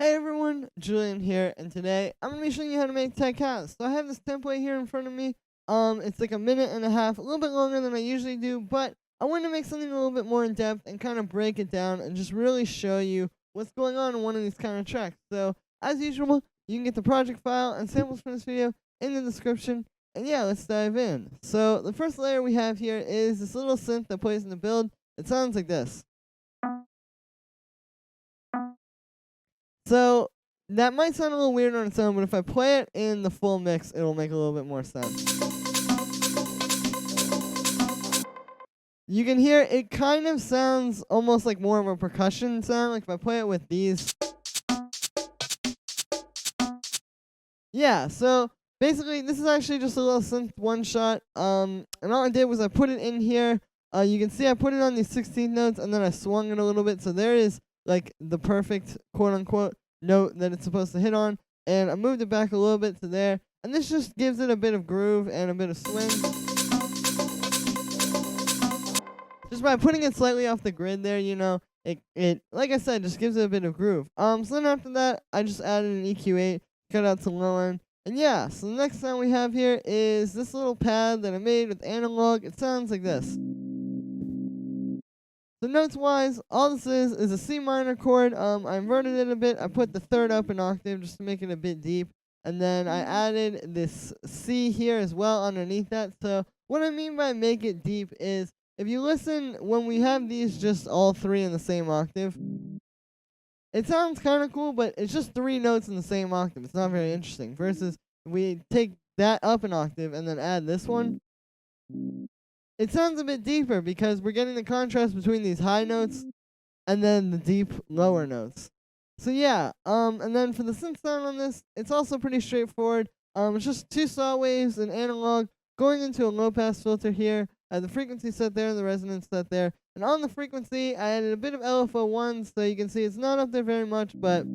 Hey everyone, Julian here, and today I'm gonna be showing you how to make typecast. So I have this template here in front of me. It's like a minute and a half, a little bit longer than I usually do, but I want to make something a little bit more in depth and kind of break it down and just really show you what's going on in one of these kind of tracks. So as usual, you can get the project file and samples for this video in the description. And yeah, let's dive in. So the first layer we have here is this little synth that plays in the build. It sounds like this. So that might sound a little weird on its own, but if I play it in the full mix, it'll make a little bit more sense. You can hear it kind of sounds almost like more of a percussion sound, like if I play it with these. Yeah, so basically this is actually just a little synth one shot. And all I did was I put it in here. You can see I put it on these 16th notes and then I swung it a little bit. So there is like the perfect quote unquote note that it's supposed to hit on. And I moved it back a little bit to there. And this just gives it a bit of groove and a bit of swing. Just by putting it slightly off the grid there, you know, it like I said, just gives it a bit of groove. So then after that, I just added an EQ8, cut out some low end. And yeah, so the next sound we have here is this little pad that I made with analog. It sounds like this. So notes-wise, all this is a C minor chord. I inverted it a bit. I put the third up an octave just to make it a bit deep. And then I added this C here as well underneath that. So what I mean by make it deep is, if you listen, when we have these just all three in the same octave, it sounds kind of cool, but it's just three notes in the same octave. It's not very interesting. Versus if we take that up an octave and then add this one, it sounds a bit deeper because we're getting the contrast between these high notes and then the deep lower notes. So yeah, and then for the synth sound on this, it's also pretty straightforward. It's just two saw waves and analog going into a low pass filter here. I had the frequency set there and the resonance set there. And on the frequency, I added a bit of LFO1, so you can see it's not up there very much, but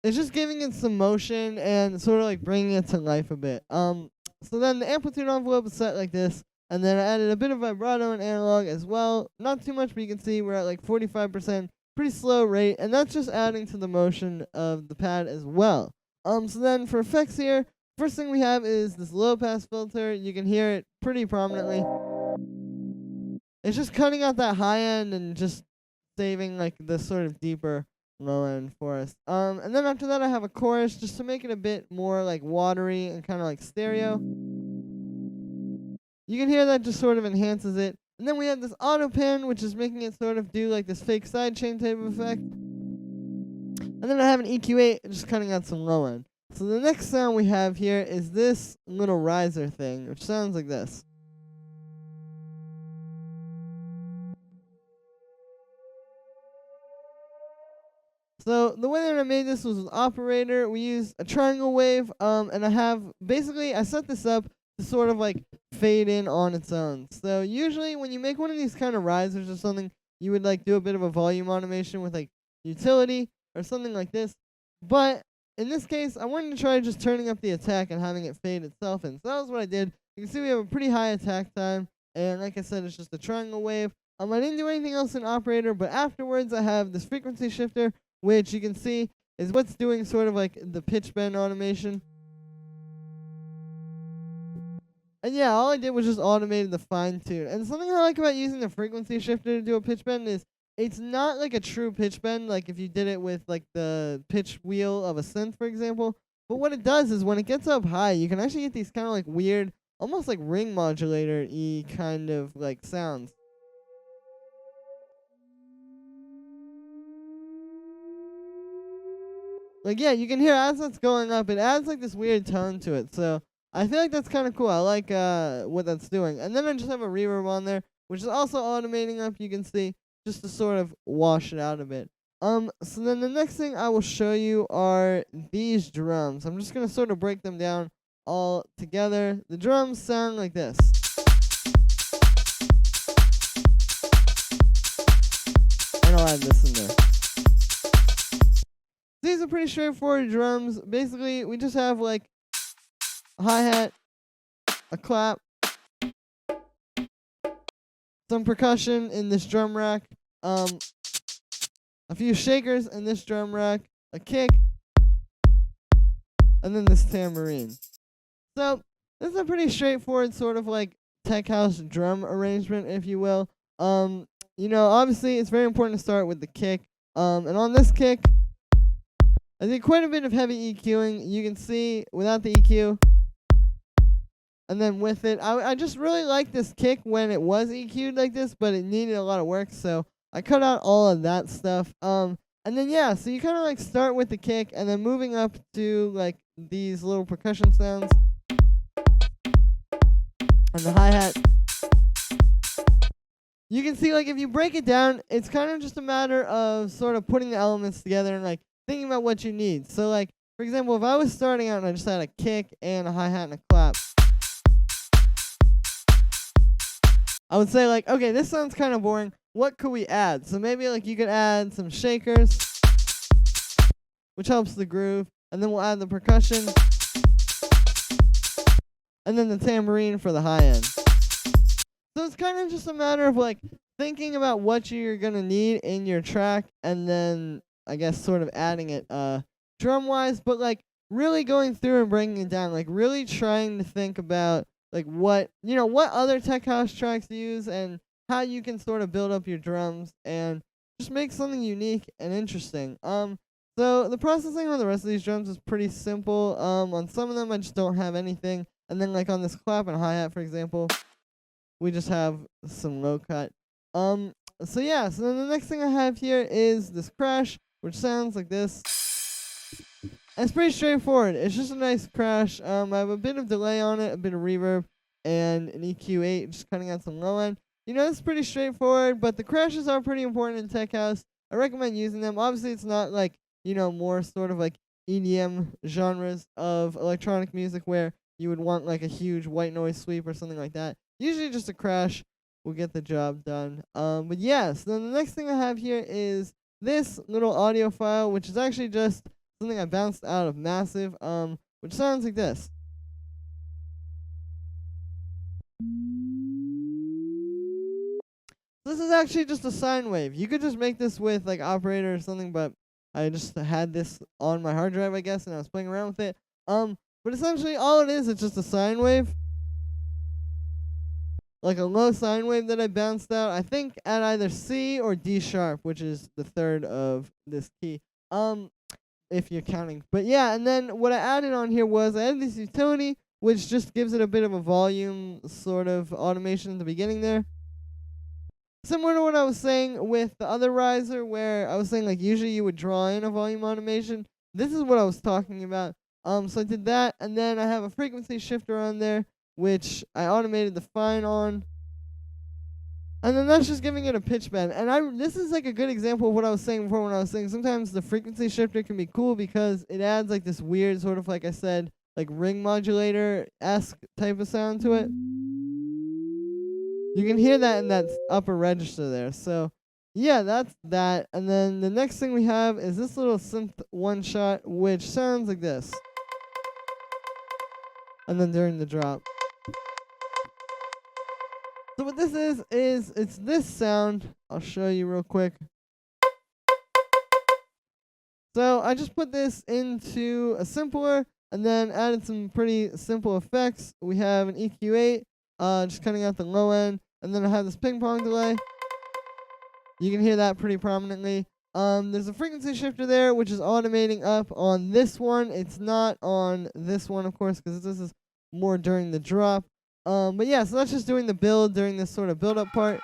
it's just giving it some motion and sort of like bringing it to life a bit. So then the amplitude envelope is set like this, and then I added a bit of vibrato and analog as well. Not too much, but you can see we're at like 45%, pretty slow rate, and that's just adding to the motion of the pad as well. So then for effects here, first thing we have is this low pass filter. You can hear it pretty prominently. It's just cutting out that high end and just saving like the sort of deeper low end for us. And then after that I have a chorus just to make it a bit more like watery and kind of like stereo. You can hear that just sort of enhances it. And then we have this auto pan, which is making it sort of do like this fake sidechain type of effect. And then I have an EQ8 just cutting out some low end. So the next sound we have here is this little riser thing, which sounds like this. So the way that I made this was with Operator. We used a triangle wave, and I set this up to sort of like fade in on its own. So usually when you make one of these kind of risers or something, you would like do a bit of a volume automation with like utility or something like this. But in this case, I wanted to try just turning up the attack and having it fade itself in. So that was what I did. You can see we have a pretty high attack time, and like I said, it's just a triangle wave. I didn't do anything else in Operator, but afterwards I have this frequency shifter, which you can see is what's doing sort of like the pitch bend automation. And yeah, all I did was just automated the fine tune. And something I like about using the frequency shifter to do a pitch bend is it's not like a true pitch bend, like if you did it with like the pitch wheel of a synth, for example. But what it does is when it gets up high, you can actually get these kind of like weird, almost like ring modulator-y kind of like sounds. Like, yeah, you can hear as it's going up, it adds like this weird tone to it. So I feel like that's kind of cool. I like what that's doing. And then I just have a reverb on there, which is also automating up, you can see, just to sort of wash it out a bit. So then the next thing I will show you are these drums. I'm just going to sort of break them down all together. The drums sound like this. And I'll add this in there. These are pretty straightforward drums. Basically, we just have like a hi-hat, a clap, some percussion in this drum rack, a few shakers in this drum rack, a kick, and then this tambourine. So this is a pretty straightforward sort of like tech house drum arrangement, if you will. Obviously it's very important to start with the kick. And on this kick, I did quite a bit of heavy EQing. You can see without the EQ. And then with it, I just really like this kick when it was EQ'd like this, but it needed a lot of work, so I cut out all of that stuff. And then yeah, so you kind of like start with the kick, and then moving up to like these little percussion sounds, and the hi-hat. You can see like if you break it down, it's kind of just a matter of sort of putting the elements together and like thinking about what you need. So like, for example, if I was starting out and I just had a kick and a hi-hat and a clap, I would say like, okay, this sounds kind of boring. What could we add? So maybe like you could add some shakers, which helps the groove, and then we'll add the percussion, and then the tambourine for the high end. So it's kind of just a matter of like thinking about what you're gonna need in your track, and then I guess sort of adding it drum wise, but like really going through and breaking it down, like really trying to think about like what other tech house tracks use and how you can sort of build up your drums and just make something unique and interesting. So the processing on the rest of these drums is pretty simple. On some of them I just don't have anything, and then like on this clap and hi-hat, for example, we just have some low cut. So yeah, so then the next thing I have here is this crash, which sounds like this. And it's pretty straightforward. It's just a nice crash. I have a bit of delay on it, a bit of reverb, and an EQ8, just cutting out some low end. It's pretty straightforward, but the crashes are pretty important in tech house. I recommend using them. Obviously, it's not like, more sort of like EDM genres of electronic music where you would want like a huge white noise sweep or something like that. Usually just a crash will get the job done. But yes, then the next thing I have here is this little audio file, which is actually just something I bounced out of Massive, which sounds like this. This is actually just a sine wave. You could just make this with like Operator or something, but I just had this on my hard drive, I guess, and I was playing around with it. But essentially all it is, it's just a sine wave. Like a low sine wave that I bounced out, I think at either C or D sharp, which is the third of this key. If you're counting. But yeah, and then what I added on here was I added this utility, which just gives it a bit of a volume sort of automation at the beginning there. Similar to what I was saying with the other riser, where I was saying like usually you would draw in a volume automation. This is what I was talking about. So I did that, and then I have a frequency shifter on there, which I automated the fine on. And then that's just giving it a pitch bend. And this is like a good example of what I was saying before when I was saying sometimes the frequency shifter can be cool because it adds like this weird sort of, like I said, like ring modulator-esque type of sound to it. You can hear that in that upper register there. So yeah, that's that. And then the next thing we have is this little synth one shot, which sounds like this. And then during the drop. So what this is it's this sound. I'll show you real quick. So I just put this into a simpler and then added some pretty simple effects. We have an EQ8, just cutting out the low end, and then I have this ping pong delay. You can hear that pretty prominently. There's a frequency shifter there, which is automating up on this one. It's not on this one, of course, because this is more during the drop. But yeah, so that's just doing the build during this sort of build-up part.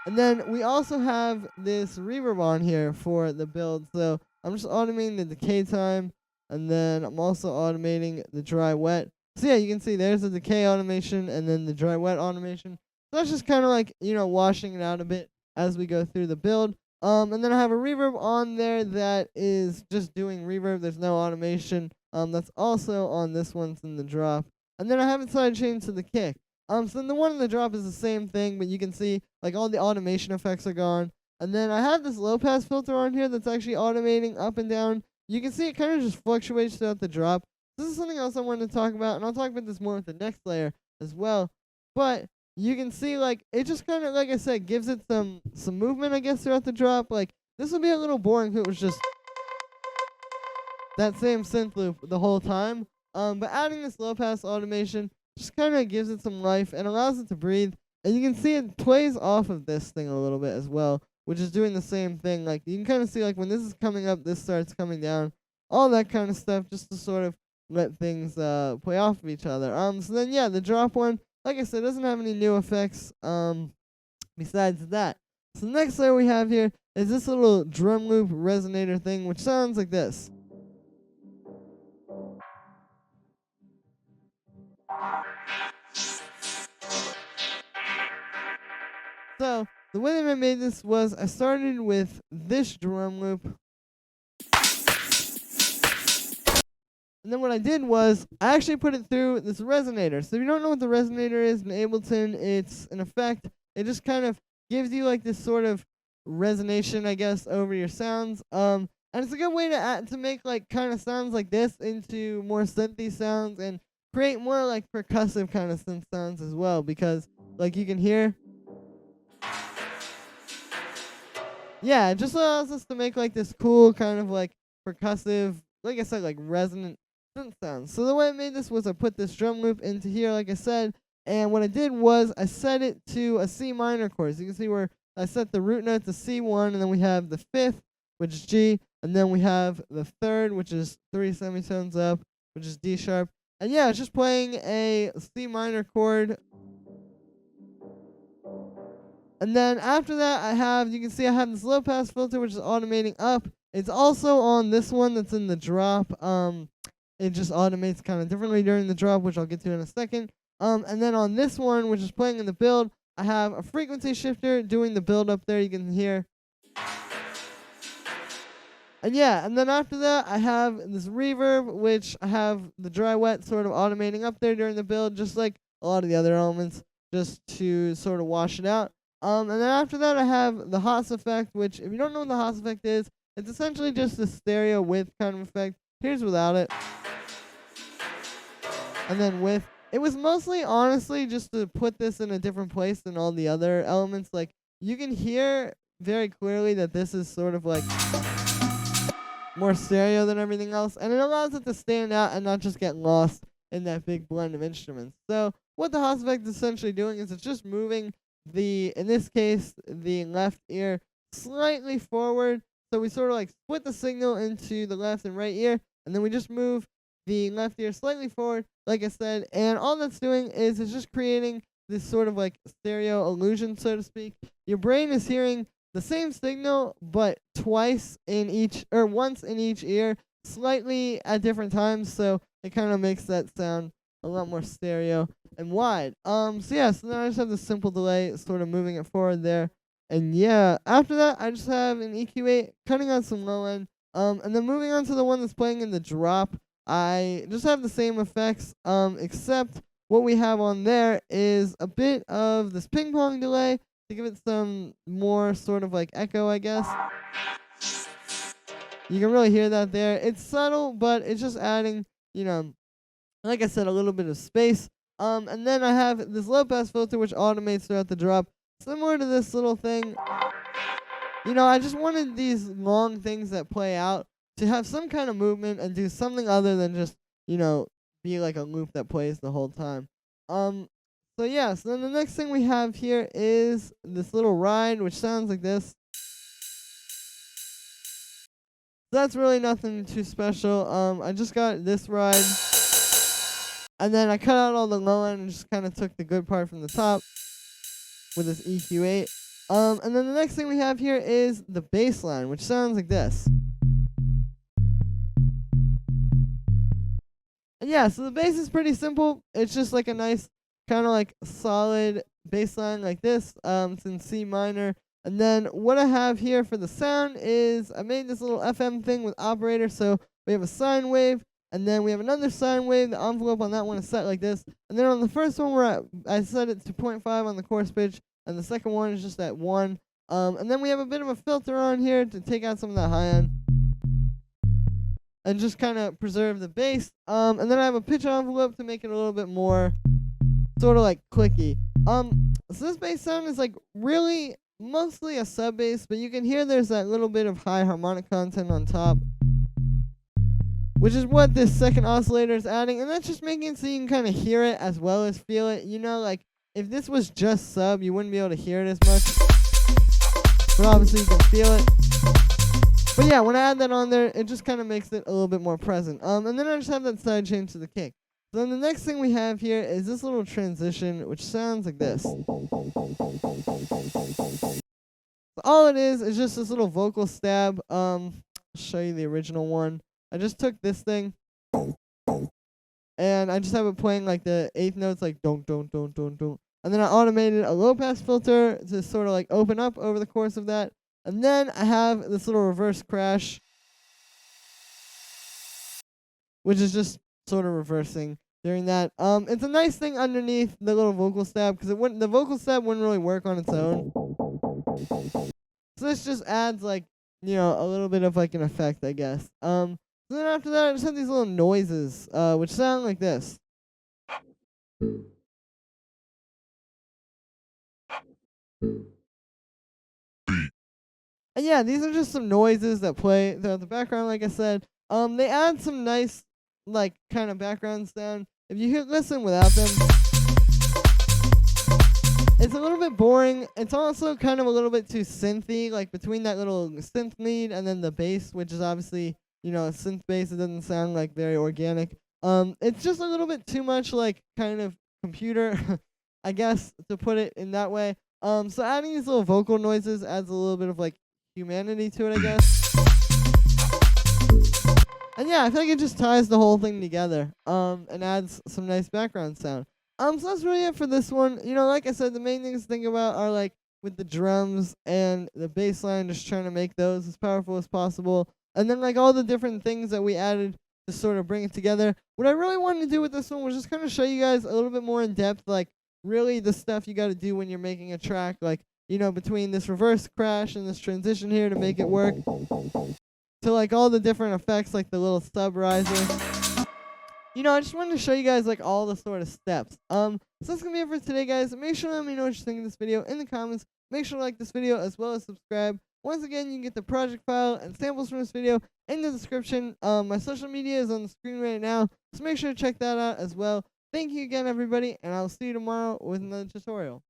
And then we also have this reverb on here for the build. So I'm just automating the decay time, and then I'm also automating the dry-wet. So yeah, you can see there's the decay automation and then the dry wet automation. So that's just kind of like, washing it out a bit as we go through the build. And then I have a reverb on there that is just doing reverb. There's no automation. That's also on this one in the drop. And then I have it sidechained to the kick. So then the one in the drop is the same thing, but you can see like all the automation effects are gone. And then I have this low pass filter on here that's actually automating up and down. You can see it kind of just fluctuates throughout the drop. This is something else I wanted to talk about, and I'll talk about this more with the next layer as well. But you can see like it just kind of, like I said, gives it some movement, I guess, throughout the drop. Like this would be a little boring if it was just that same synth loop the whole time. But adding this low pass automation just kind of gives it some life and allows it to breathe. And you can see it plays off of this thing a little bit as well, which is doing the same thing. Like you can kind of see like when this is coming up, this starts coming down, all that kind of stuff, just to sort of let things play off of each other. So then yeah, the drop one, like I said, doesn't have any new effects besides that. So the next layer we have here is this little drum loop resonator thing, which sounds like this. So the way that I made this was I started with this drum loop. And then what I did was I actually put it through this resonator. So if you don't know what the resonator is in Ableton, it's an effect. It just kind of gives you like this sort of resonation, I guess, over your sounds. And it's a good way to make like kind of sounds like this into more synthy sounds and create more like percussive kind of synth sounds as well, because like you can hear. Yeah, it just allows us to make like this cool kind of like percussive, like I said, like resonant synth sounds. So the way I made this was I put this drum loop into here, like I said, and what I did was I set it to a C minor chord. So you can see where I set the root note to C1, and then we have the fifth, which is G, and then we have the third, which is 3 semitones up, which is D sharp. And yeah, it's just playing a C minor chord. And then after that, you can see I have this low pass filter, which is automating up. It's also on this one that's in the drop. It just automates kind of differently during the drop, which I'll get to in a second. And then on this one, which is playing in the build, I have a frequency shifter doing the build up there. You can hear. And yeah, and then after that, I have this reverb, which I have the dry wet sort of automating up there during the build, just like a lot of the other elements, just to sort of wash it out. And then after that, I have the Haas effect, which, if you don't know what the Haas effect is, it's essentially just a stereo width kind of effect. Here's without it. And then with. It was mostly, honestly, just to put this in a different place than all the other elements. Like, you can hear very clearly that this is sort of like more stereo than everything else, and it allows it to stand out and not just get lost in that big blend of instruments. So what the Haas effect is essentially doing is it's just moving in this case, the left ear slightly forward. So we sort of like split the signal into the left and right ear, and then we just move the left ear slightly forward, like I said, and all that's doing is it's just creating this sort of like stereo illusion, so to speak. Your brain is hearing the same signal, but once in each ear, slightly at different times, so it kind of makes that sound a lot more stereo and wide. So yeah, so then I just have this simple delay, sort of moving it forward there. And yeah, after that, I just have an EQ8, cutting out some low end. And then moving on to the one that's playing in the drop, I just have the same effects, except what we have on there is a bit of this ping pong delay to give it some more sort of like echo, I guess. You can really hear that there. It's subtle, but it's just adding, like I said, a little bit of space. And then I have this low pass filter which automates throughout the drop, similar to this little thing. I just wanted these long things that play out to have some kind of movement and do something other than just, be like a loop that plays the whole time. So yeah, so then the next thing we have here is this little ride, which sounds like this. That's really nothing too special. I just got this ride, and then I cut out all the low end and just kind of took the good part from the top with this EQ8. And then the next thing we have here is the bass line, which sounds like this. And yeah, so the bass is pretty simple. It's just like a nice kind of like solid bass line like this. It's in C minor. And then what I have here for the sound is I made this little FM thing with operator. So we have a sine wave, and then we have another sine wave. The envelope on that one is set like this. And then on the first one, I set it to 0.5 on the chorus pitch, and the second one is just at 1. And then we have a bit of a filter on here to take out some of that high end and just kind of preserve the bass. And then I have a pitch envelope to make it a little bit more sort of like clicky. So this bass sound is like really mostly a sub bass, but you can hear there's that little bit of high harmonic content on top, which is what this second oscillator is adding, and that's just making it so you can kind of hear it as well as feel it. You know, like if this was just sub, you wouldn't be able to hear it as much, but obviously you can feel it. But yeah, when I add that on there, it just kind of makes it a little bit more present. And then I just have that side chain to the kick. So then the next thing we have here is this little transition, which sounds like this. So all it is just this little vocal stab. I'll show you the original one. I just took this thing, and I just have it playing like the eighth notes, like don't, don't, don't, don't, don't. And then I automated a low pass filter to sort of like open up over the course of that. And then I have this little reverse crash, which is just sort of reversing during that. It's a nice thing underneath the little vocal stab, because the vocal stab wouldn't really work on its own. So this just adds like, you know, a little bit of like an effect, I guess. So then after that, I just have these little noises, which sound like this. And yeah, these are just some noises that play throughout the background, like I said. They add some nice, like, kind of background sound. If you listen without them, it's a little bit boring. It's also kind of a little bit too synthy, like between that little synth lead and then the bass, which is obviously, you know, a synth bass. It doesn't sound like very organic. It's just a little bit too much like kind of computer, I guess, to put it in that way. So adding these little vocal noises adds a little bit of like humanity to it, I guess. And yeah, I feel like it just ties the whole thing together, and adds some nice background sound. So that's really it for this one. You know, like I said, the main things to think about are like with the drums and the bass line, just trying to make those as powerful as possible. And then like all the different things that we added to sort of bring it together. What I really wanted to do with this one was just kind of show you guys a little bit more in depth, like really the stuff you got to do when you're making a track, like, you know, between this reverse crash and this transition here to make it work, to like all the different effects, like the little sub riser. You know, I just wanted to show you guys like all the sort of steps. So that's gonna be it for today, guys. Make sure to let me know what you think of this video in the comments. Make sure to like this video as well as subscribe. Once again, you can get the project file and samples from this video in the description. My social media is on the screen right now, so make sure to check that out as well. Thank you again, everybody, and I'll see you tomorrow with another tutorial.